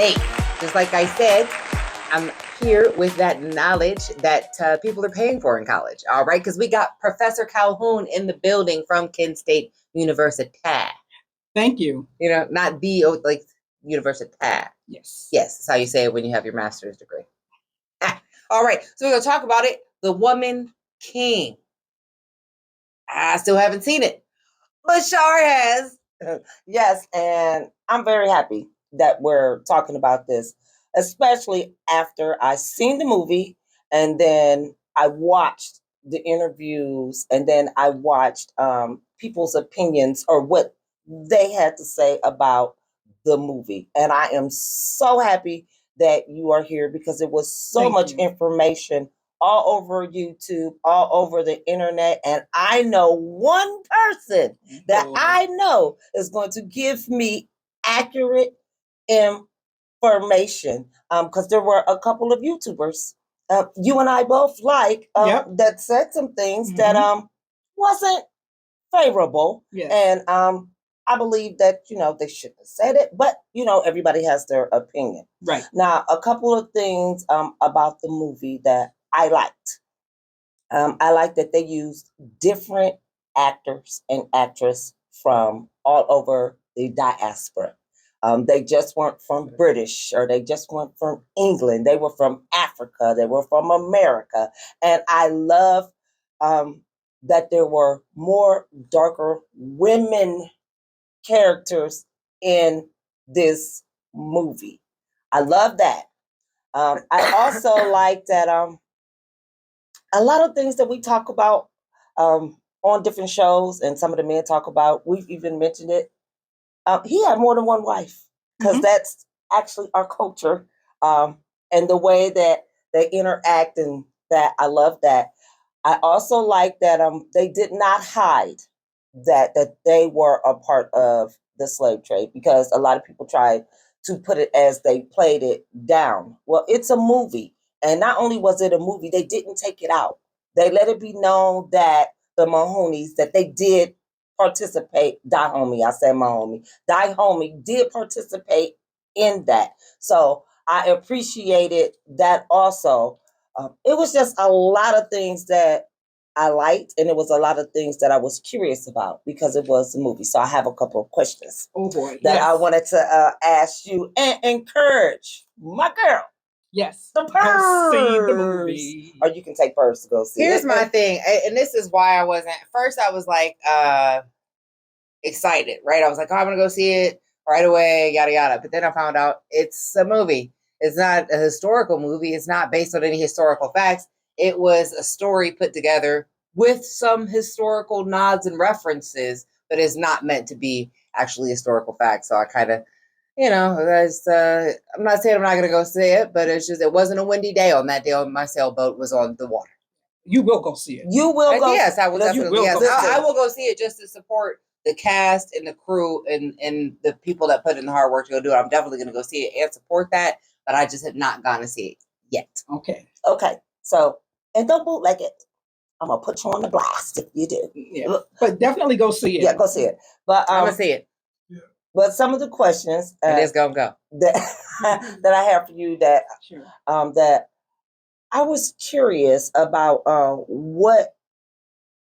Hey, just like I said, I'm here with that knowledge that people are paying for in college. All right, because we got Professor Calhoun in the building from Kent State University. Thank you. You know, not the like University. Yes. Yes, that's how you say it when you have your master's degree. All right, so we're gonna talk about it. The Woman King. I still haven't seen it, but Shar has. Yes, and I'm very happy that we're talking about this, especially after I seen the movie and then I watched the interviews and then I watched people's opinions or what they had to say about the movie. And I am so happy that you are here because it was so Thank much you. information all over YouTube, all over the internet. And I know one person that I know is going to give me accurate information. Because there were a couple of YouTubers, you and I both like, Yep. that said some things that wasn't favorable. Yes. And I believe that, they shouldn't have said it, but everybody has their opinion. Right. Now, a couple of things about the movie that I liked. I like that they used different actors and actresses from all over the diaspora. They just weren't from British or they just weren't from England. They were from Africa. They were from America. And I love that there were more darker women characters in this movie. I love that. I also like that a lot of things that we talk about on different shows and some of the men talk about, we've even mentioned it. He had more than one wife because that's actually our culture and the way that they interact, and that I love that. I also like that they did not hide that they were a part of the slave trade, because a lot of people try to put it as they played it down. Well, it's a movie. And not only was it a movie, they didn't take it out. They let it be known that the Mahomies, that they did participate. Dahomey did participate in that. So I appreciated that also. It was just a lot of things that I liked, and it was a lot of things that I was curious about because it was a movie. So I have a couple of questions Oh boy. that Yes. I wanted to ask you and encourage my girl. Yes. The Go see the Purrs. movie. Or you can take Purrs to go see Here's it. my thing, and this is why I wasn't. First, I was like excited, right? I was like, oh, I'm gonna go see it right away, yada yada. But then I found out it's a movie. It's not a historical movie. It's not based on any historical facts. It was a story put together with some historical nods and references, but it's not meant to be actually historical facts. So I kind of, I'm not saying I'm not going to go see it, but it's just, it wasn't a windy day on that day. My sailboat was on the water. You will go see it. You will go. Yes, I will definitely. Yes, Listen. I will go see it just to support the cast and the crew and the people that put in the hard work to go do it. I'm definitely going to go see it and support that, but I just have not gone to see it yet. Okay. So, and don't bootleg it. I'm gonna put you on the blast if you do. Yeah. But definitely go see it. Yeah, go see it. But I'm gonna see it. But some of the questions it's gonna go that I have for you that that I was curious about what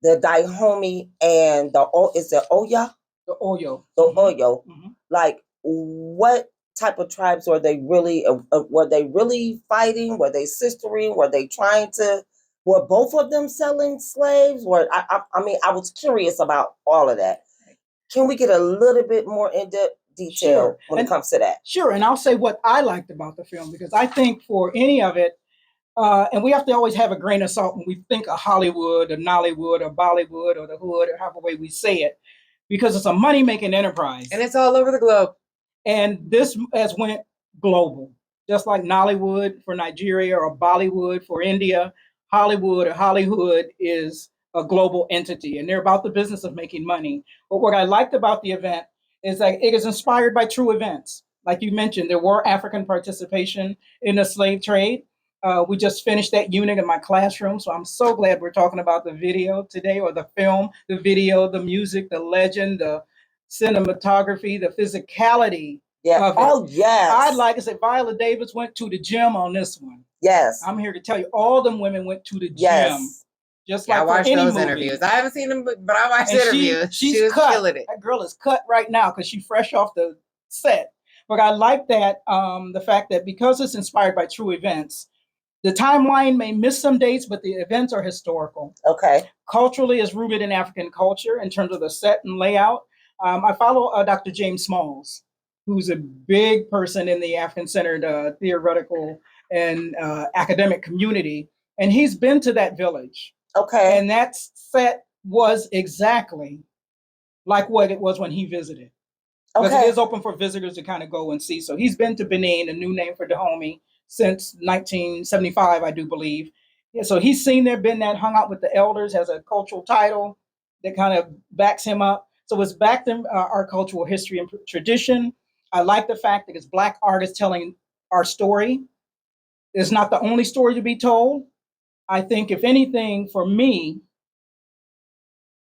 the Dahomey and is it Oya? The Oyo. The Oyo. Like, what type of tribes were they really? Were they really fighting? Were they sistering? Were they trying to? Were both of them selling slaves? I mean, I was curious about all of that. Can we get a little bit more in-depth detail when it comes to that? Sure, and I'll say what I liked about the film, because I think for any of it, and we have to always have a grain of salt when we think of Hollywood or Nollywood or Bollywood or the hood or however way we say it, because it's a money-making enterprise. And it's all over the globe. And this has went global, just like Nollywood for Nigeria or Bollywood for India. Hollywood or Hollywood is a global entity, and they're about the business of making money. But what I liked about the event is that it is inspired by true events. Like you mentioned, there were African participation in the slave trade. We just finished that unit in my classroom, so I'm so glad we're talking about the video today, or the film, the video, the music, the legend, the cinematography, the physicality Yeah. of it. Oh, yes. I'd like to say Viola Davis went to the gym on this one. Yes. I'm here to tell you, all them women went to the gym. Yes. Just Yeah, I like for watched any those movie. interviews. I haven't seen them, but I watched And the interviews. she's She was cut. killing it. That girl is cut right now because she's fresh off the set. But I like that the fact that because it's inspired by true events, the timeline may miss some dates, but the events are historical. Okay. Culturally, is rooted in African culture in terms of the set and layout. I follow Dr. James Smalls, who's a big person in the African-centered theoretical and academic community, and he's been to that village. Okay. And that set was exactly like what it was when he visited. Because it is open for visitors to kind of go and see. So he's been to Benin, a new name for Dahomey, since 1975, I do believe. Yeah, so he's seen there, been that, hung out with the elders, has a cultural title that kind of backs him up. So it's backed in our cultural history and tradition. I like the fact that it's Black artists telling our story. It's not the only story to be told. I think, if anything, for me,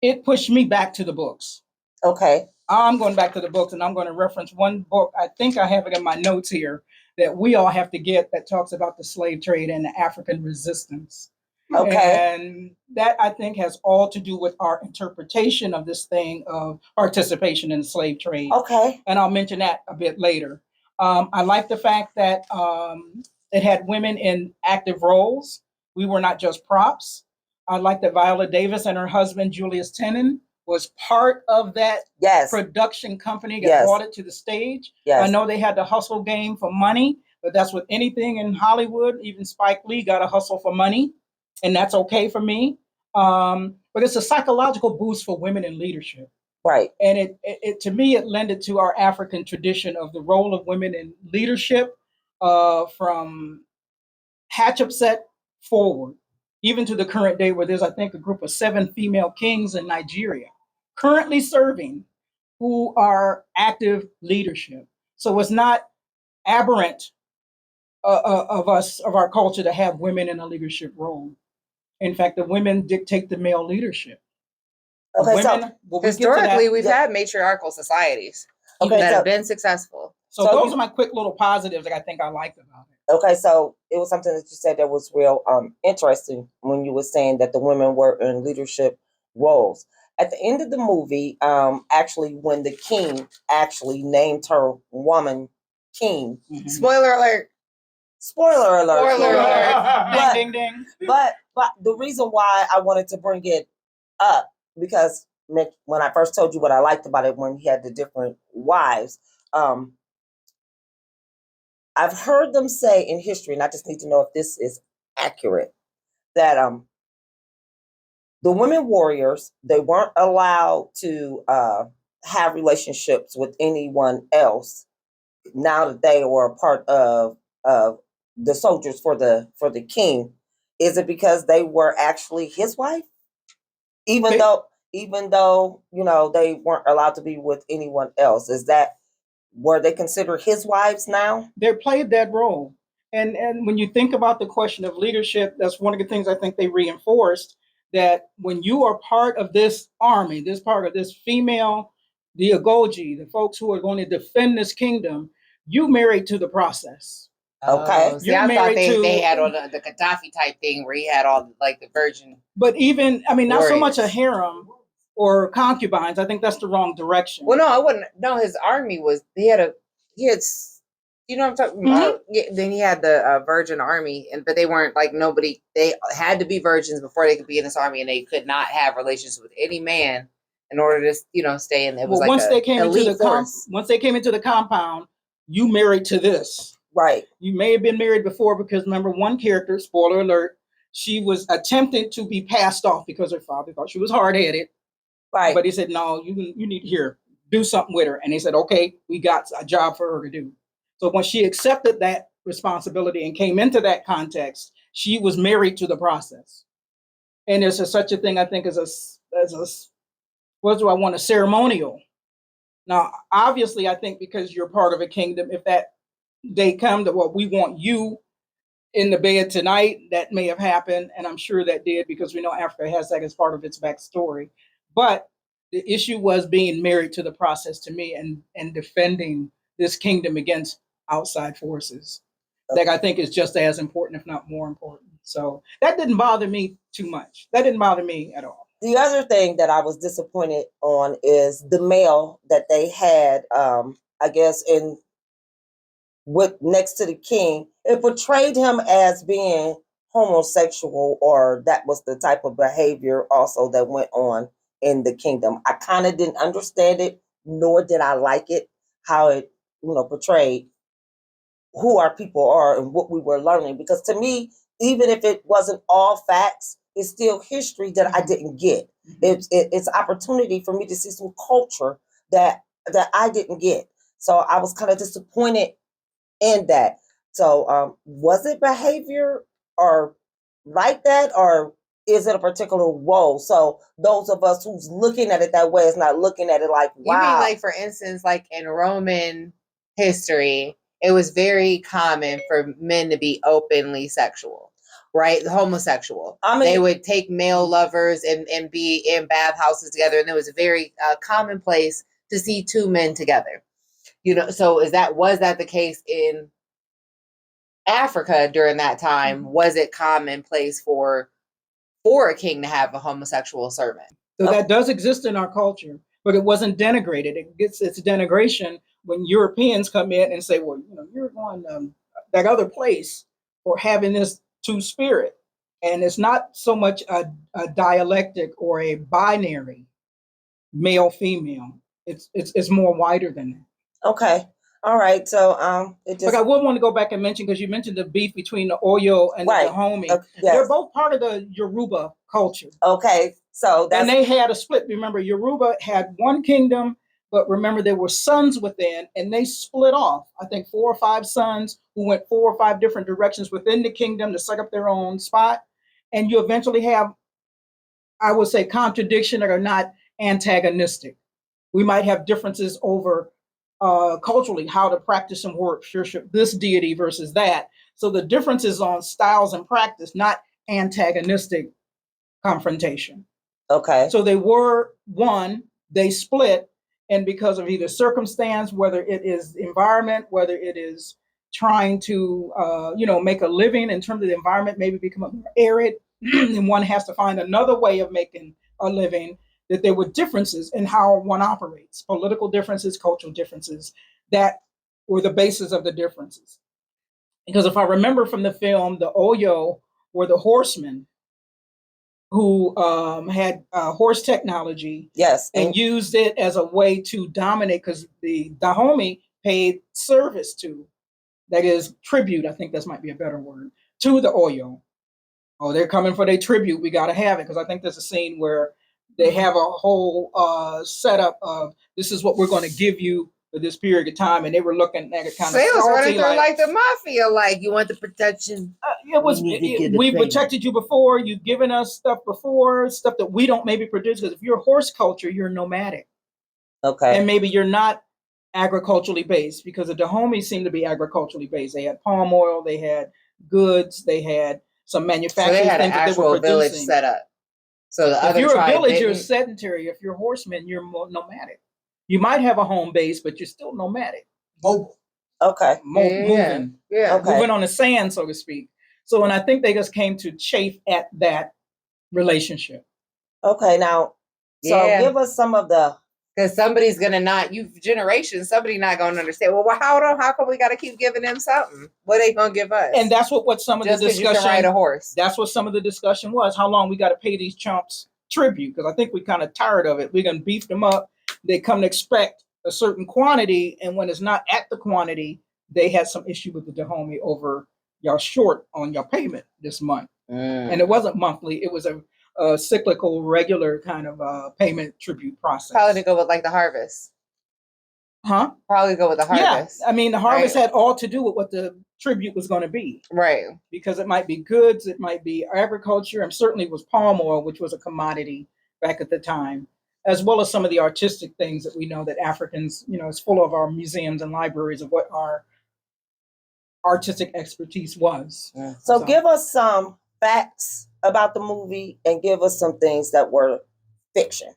it pushed me back to the books. Okay. I'm going back to the books, and I'm going to reference one book. I think I have it in my notes here that we all have to get, that talks about the slave trade and the African resistance. Okay. And that, I think, has all to do with our interpretation of this thing of participation in the slave trade. Okay. And I'll mention that a bit later. I like the fact that it had women in active roles. We were not just props. I like that Viola Davis and her husband, Julius Tenen, was part of that production company that brought it to the stage. I know they had the hustle game for money, but that's with anything in Hollywood. Even Spike Lee got a hustle for money, and that's okay for me. But it's a psychological boost for women in leadership. Right. And it to me, it lended to our African tradition of the role of women in leadership from Hatshepsut forward, even to the current day, where there's, I think, a group of 7 female kings in Nigeria currently serving who are active leadership. So it's not aberrant of our culture to have women in a leadership role. In fact, the women dictate the male leadership. Okay, women, historically, we've had matriarchal societies that have been successful. So those are my quick little positives that I think I liked about it. Okay, so it was something that you said that was real interesting when you were saying that the women were in leadership roles. At the end of the movie, actually, when the king actually named her woman king. Mm-hmm. Spoiler alert. Spoiler alert. Spoiler alert. Ding, ding, ding. But the reason why I wanted to bring it up, because when I first told you what I liked about it, when he had the different wives, I've heard them say in history, and I just need to know if this is accurate, that the women warriors, they weren't allowed to have relationships with anyone else now that they were a part of the soldiers for the king. Is it because they were actually his wife? Even though you know they weren't allowed to be with anyone else, were they considered his wives now? They played that role. And when you think about the question of leadership, that's one of the things I think they reinforced, that when you are part of this army, this part of this female, the Agoji, the folks who are going to defend this kingdom, you married to the process. Okay. See, I thought they had all the Gaddafi type thing where he had all like the virgin. But even, I mean, not so much a harem or concubines. I think that's the wrong direction. Well, no, I wouldn't. No, his army was, he had, you know what I'm talking about? Yeah, then he had the virgin army, but they weren't like nobody, they had to be virgins before they could be in this army, and they could not have relations with any man in order to, you know, stay in. It was once they came into the compound, you married to this. Right. You may have been married before because remember one character, spoiler alert, she was attempting to be passed off because her father thought she was hard-headed. Right. But he said, no, you need to here, do something with her. And they said, okay, we got a job for her to do. So when she accepted that responsibility and came into that context, she was married to the process. And there's such a thing, I think, as a what do I want, a ceremonial. Now, obviously, I think because you're part of a kingdom, if that day come to what we want you in the bed tonight, that may have happened, and I'm sure that did, because we know Africa has that as part of its backstory. But the issue was being married to the process to me, and defending this kingdom against outside forces. That I think is just as important, if not more important. So that didn't bother me too much. That didn't bother me at all. The other thing that I was disappointed on is the male that they had, I guess, in with next to the king. It portrayed him as being homosexual, or that was the type of behavior also that went on in the kingdom. I kind of didn't understand it, nor did I like it, how it, portrayed who our people are and what we were learning. Because to me, even if it wasn't all facts, it's still history that I didn't get. It's opportunity for me to see some culture that I didn't get. So I was kind of disappointed in that. So was it behavior or like that, or is it a particular role? So those of us who's looking at it that way is not looking at it like, wow. You mean like, for instance, like in Roman history, it was very common for men to be openly sexual, right? Homosexual. I mean, they would take male lovers and be in bathhouses together. And it was a very commonplace to see two men together. So was that the case in Africa during that time? Was it commonplace for a king to have a homosexual servant? So that does exist in our culture, but it wasn't denigrated. It gets its denigration when Europeans come in and say, well, you're going that other place for having this two spirit. And it's not so much a dialectic or a binary male female. It's more wider than that. Okay. All right. So But I would want to go back and mention, because you mentioned the beef between the Oyo and the Dahomey. Yes. They're both part of the Yoruba culture. Okay. So and they had a split. Remember, Yoruba had one kingdom, but remember there were sons within, and they split off. I think 4 or 5 sons who went 4 or 5 different directions within the kingdom to set up their own spot. And you eventually have, I would say, contradiction that are not antagonistic. We might have differences over culturally how to practice and worship this deity versus that. So the difference is on styles and practice, not antagonistic confrontation. Okay. So they were one, they split, and because of either circumstance, whether it is environment, whether it is trying to make a living in terms of the environment, maybe become more arid, and one has to find another way of making a living, that there were differences in how one operates, political differences, cultural differences, that were the basis of the differences. Because if I remember from the film, the Oyo were the horsemen who had horse technology, yes, and used it as a way to dominate, because the Dahomey paid service to, that is tribute, I think that might be a better word, to the Oyo. Oh, they're coming for their tribute, we got to have it, because I think there's a scene where they have a whole setup of, this is what we're going to give you for this period of time, and they were looking at it kind of salty, was running through like the mafia, like, you want the protection. We've protected you before, you've given us stuff before, stuff that we don't maybe produce, because if you're horse culture, you're nomadic. Okay. And maybe you're not agriculturally based, because the Dahomey seemed to be agriculturally based. They had palm oil, they had goods, they had some manufacturing. So they had an actual village set up. So the if you're a village, you're sedentary. If you're horsemen, you're more nomadic. You might have a home base, but you're still nomadic. Mobile. Okay. Moving. Yeah. Okay. Moving on the sand, so to speak. So, and I think they just came to chafe at that relationship. Okay. Now, so give us some of the. Because somebody's gonna somebody not gonna understand. Well, how come we gotta keep giving them something? What are they gonna give us? And that's what some of the discussion. You can ride a horse. That's what some of the discussion was. How long we got to pay these chumps tribute? Because I think we're kind of tired of it. We're gonna beef them up. They come to expect a certain quantity, and when it's not at the quantity, they had some issue with the Dahomey over y'all short on your payment this month. And it wasn't monthly; it was a cyclical, regular kind of payment tribute process. Probably to go with like the harvest. Huh? Probably go with the harvest. Yeah, I mean, the harvest had all to do with what the tribute was going to be. Right. Because it might be goods, it might be agriculture, and certainly was palm oil, which was a commodity back at the time, as well as some of the artistic things that we know that Africans, it's full of our museums and libraries of what our artistic expertise was. Yeah. So give us some facts about the movie and give us some things that were fiction.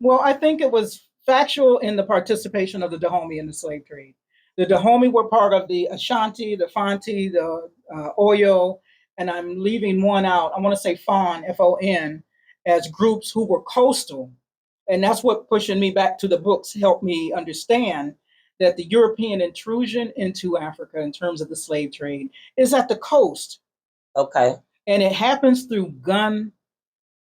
Well, I think it was factual in the participation of the Dahomey in the slave trade. The Dahomey were part of the Ashanti, the Fanti, the Oyo, and I'm leaving one out. I want to say Fon, Fon, as groups who were coastal. And that's what pushing me back to the books helped me understand that the European intrusion into Africa in terms of the slave trade is at the coast. Okay. And it happens through gun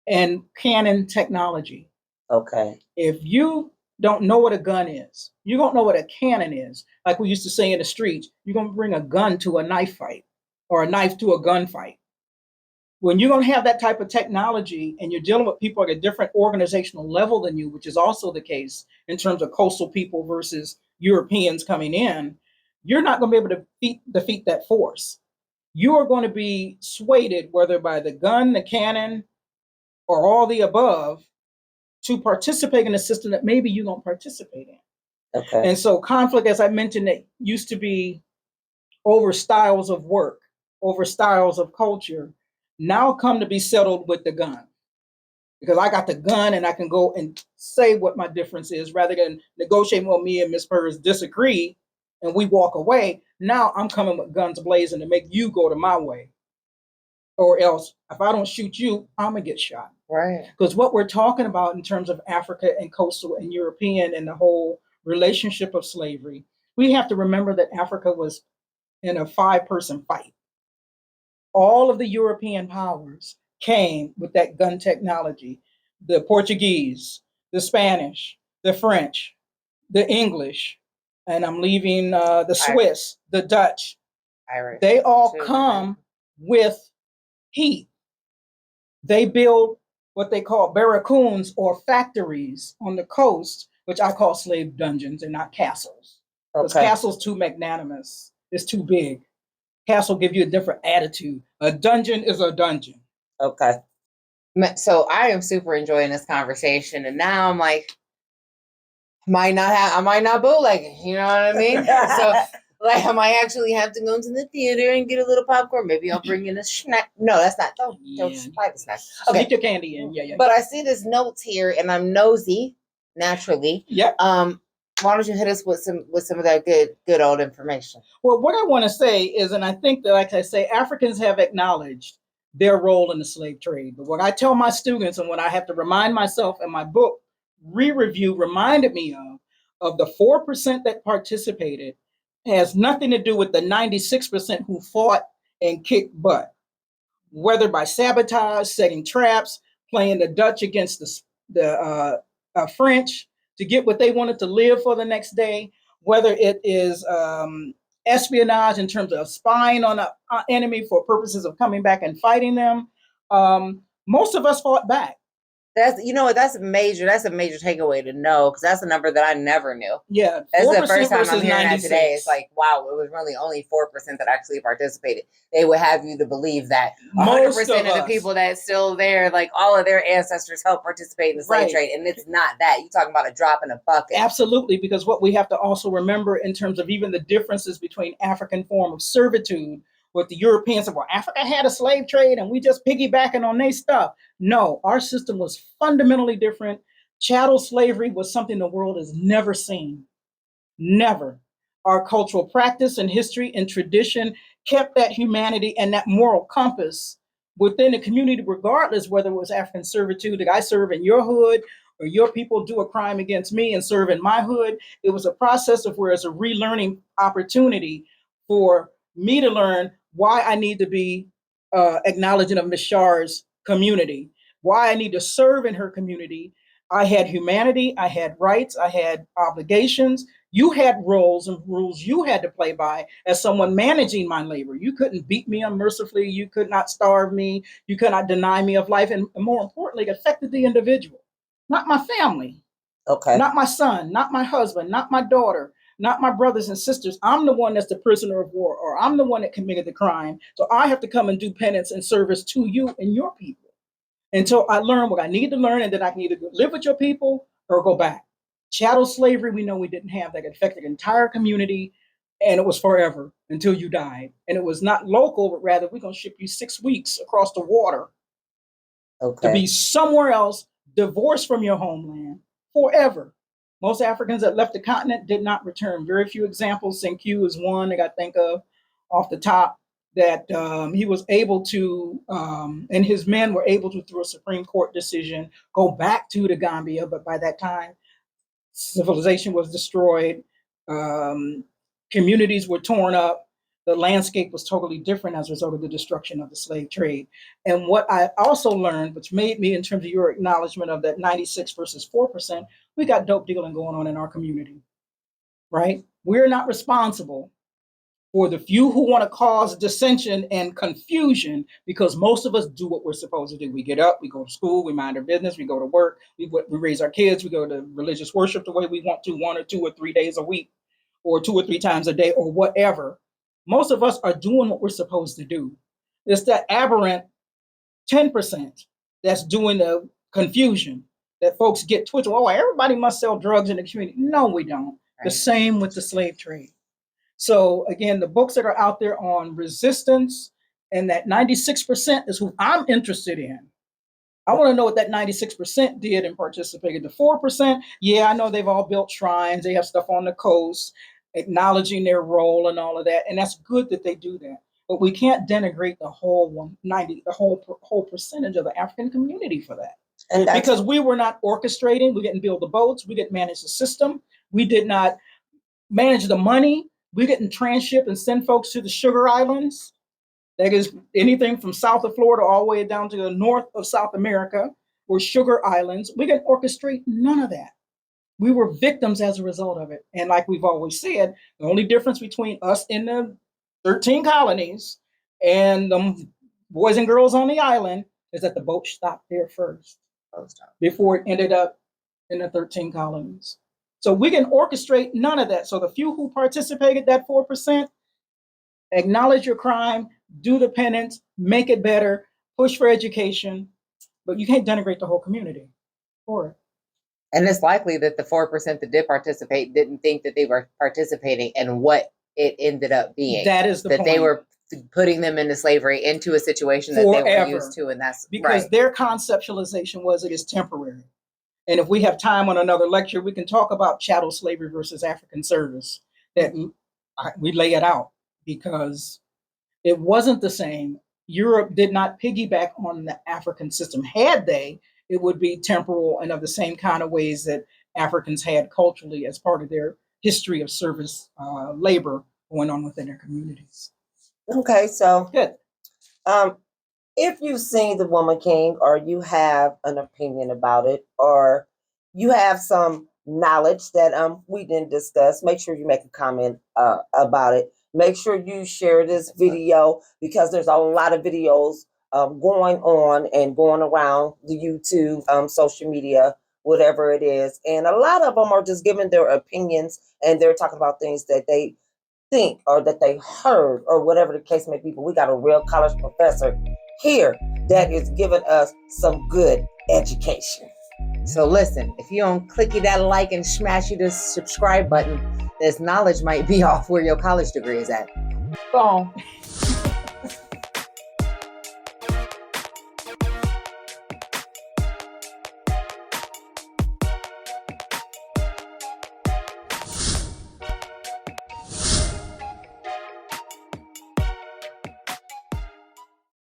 and cannon technology. Okay. If you don't know what a gun is, you don't know what a cannon is. Like we used to say in the streets, you're going to bring a gun to a knife fight or a knife to a gunfight. When you're going to have that type of technology and you're dealing with people at a different organizational level than you, which is also the case in terms of coastal people versus Europeans coming in, you're not going to be able to defeat that force. You are going to be swayed, whether by the gun, the cannon, or all the above, to participate in a system that maybe you don't participate in. Okay. And so conflict, as I mentioned, it used to be over styles of work, over styles of culture, now come to be settled with the gun. Because I got the gun and I can go and say what my difference is rather than negotiating with me and Miss Purrs disagree and we walk away. Now I'm coming with guns blazing to make you go to my way. Or else, if I don't shoot you, I'm going to get shot. Right. Because what we're talking about in terms of Africa and coastal and European and the whole relationship of slavery, we have to remember that Africa was in a 5-person fight. All of the European powers came with that gun technology. The Portuguese, the Spanish, the French, the English, and I'm leaving the Swiss, the Dutch. Irish. They all come with heat. They build what they call barracoons or factories on the coast, which I call slave dungeons and not castles. Because castle's too magnanimous. It's too big. Castle give you a different attitude. A dungeon is a dungeon. Okay. So I am super enjoying this conversation, and now I'm like, I might not bootleg it. You know what I mean? So like, I might actually have to go to the theater and get a little popcorn. Maybe I'll bring in a snack. No, that's not. Don't buy the snack. Okay, get your candy in. Yeah. But I see this notes here, and I'm nosy naturally. Yep. Why don't you hit us with some of that good old information? Well, what I want to say is, and I think that, like I say, Africans have acknowledged their role in the slave trade. But what I tell my students, and what I have to remind myself in my book, re-review reminded me of the 4% that participated, has nothing to do with the 96% who fought and kicked butt, whether by sabotage, setting traps, playing the Dutch against the French to get what they wanted to live for the next day, whether it is espionage in terms of spying on an enemy for purposes of coming back and fighting them. Most of us fought back. That's a major takeaway to know, because that's a number that I never knew. Yeah, that's the first time I'm hearing that today. It's like, wow, it was really only 4% that actually participated. They would have you to believe that 100% of the people that's still there, like all of their ancestors helped participate in the slave trade, and it's not that. You're talking about a drop in a bucket. Absolutely, because what we have to also remember in terms of even the differences between African form of servitude, what the Europeans said, well, Africa had a slave trade and we just piggybacking on their stuff. No, our system was fundamentally different. Chattel slavery was something the world has never seen. Never. Our cultural practice and history and tradition kept that humanity and that moral compass within the community, regardless whether it was African servitude, that I serve in your hood, or your people do a crime against me and serve in my hood. It was a process of where it's a relearning opportunity for me to learn why I need to be acknowledging of Ms. Shar's community, why I need to serve in her community. I had humanity, I had rights, I had obligations. You had roles and rules you had to play by as someone managing my labor. You couldn't beat me unmercifully. You could not starve me. You could not deny me of life. And more importantly, it affected the individual, not my family, not my son, not my husband, not my daughter, not my brothers and sisters. I'm the one that's the prisoner of war, or I'm the one that committed the crime. So I have to come and do penance and service to you and your people until I learn what I need to learn, and then I can either live with your people or go back. Chattel slavery, we know we didn't have that. It affected the entire community, and it was forever until you died. And it was not local, but rather we're going to ship you 6 weeks across the water to be somewhere else, divorced from your homeland forever. Most Africans that left the continent did not return. Very few examples. Senku is one that I think of off the top, that he was able to, and his men were able to, through a Supreme Court decision, go back to the Gambia. But by that time, civilization was destroyed. Communities were torn up. The landscape was totally different as a result of the destruction of the slave trade. And what I also learned, which made me, in terms of your acknowledgement of that 96 versus 4%, we got dope dealing going on in our community, right? We're not responsible for the few who want to cause dissension and confusion, because most of us do what we're supposed to do. We get up, we go to school, we mind our business, we go to work, we raise our kids, we go to religious worship the way we want to, 1 or 2 or 3 days a week, or 2 or 3 times a day, or whatever. Most of us are doing what we're supposed to do. It's that aberrant 10% that's doing the confusion, that folks get twisted. Oh, everybody must sell drugs in the community. No, we don't. Right. The same with the slave trade. So again, the books that are out there on resistance, and that 96% is who I'm interested in. I want to know what that 96% did and participated. The 4%, yeah, I know they've all built shrines. They have stuff on the coast, acknowledging their role and all of that. And that's good that they do that. But we can't denigrate the whole whole percentage of the African community for that. And because we were not orchestrating, we didn't build the boats, we didn't manage the system, we did not manage the money, we didn't transship and send folks to the sugar islands. That is anything from south of Florida all the way down to the north of South America, or sugar islands. We didn't orchestrate none of that. We were victims as a result of it. And like we've always said, the only difference between us in the 13 colonies and the boys and girls on the island is that the boat stopped there first before it ended up in the 13 colonies. So we can orchestrate none of that. So the few who participated, that 4%, acknowledge your crime, do the penance, make it better, push for education, but you can't denigrate the whole community for it. And it's likely that the 4% that did participate didn't think that they were participating in what it ended up being. That is the point. That they were putting them into slavery, into a situation that they were used to, and that's because right. Their conceptualization was it is temporary. And if we have time on another lecture, we can talk about chattel slavery versus African service. That we lay it out, because it wasn't the same. Europe did not piggyback on the African system. Had they, it would be temporal and of the same kind of ways that Africans had culturally as part of their history of service labor going on within their communities. Okay, so good. If you've seen The Woman King, or you have an opinion about it, or you have some knowledge that we didn't discuss, make sure you make a comment about it. Make sure you share this video, because there's a lot of videos going on and going around the YouTube, social media, whatever it is. And a lot of them are just giving their opinions, and they're talking about things that they think or that they heard or whatever the case may be. But we got a real college professor here that is giving us some good education. So listen, if you don't clicky that like and smash you the subscribe button, this knowledge might be off where your college degree is at. Go on.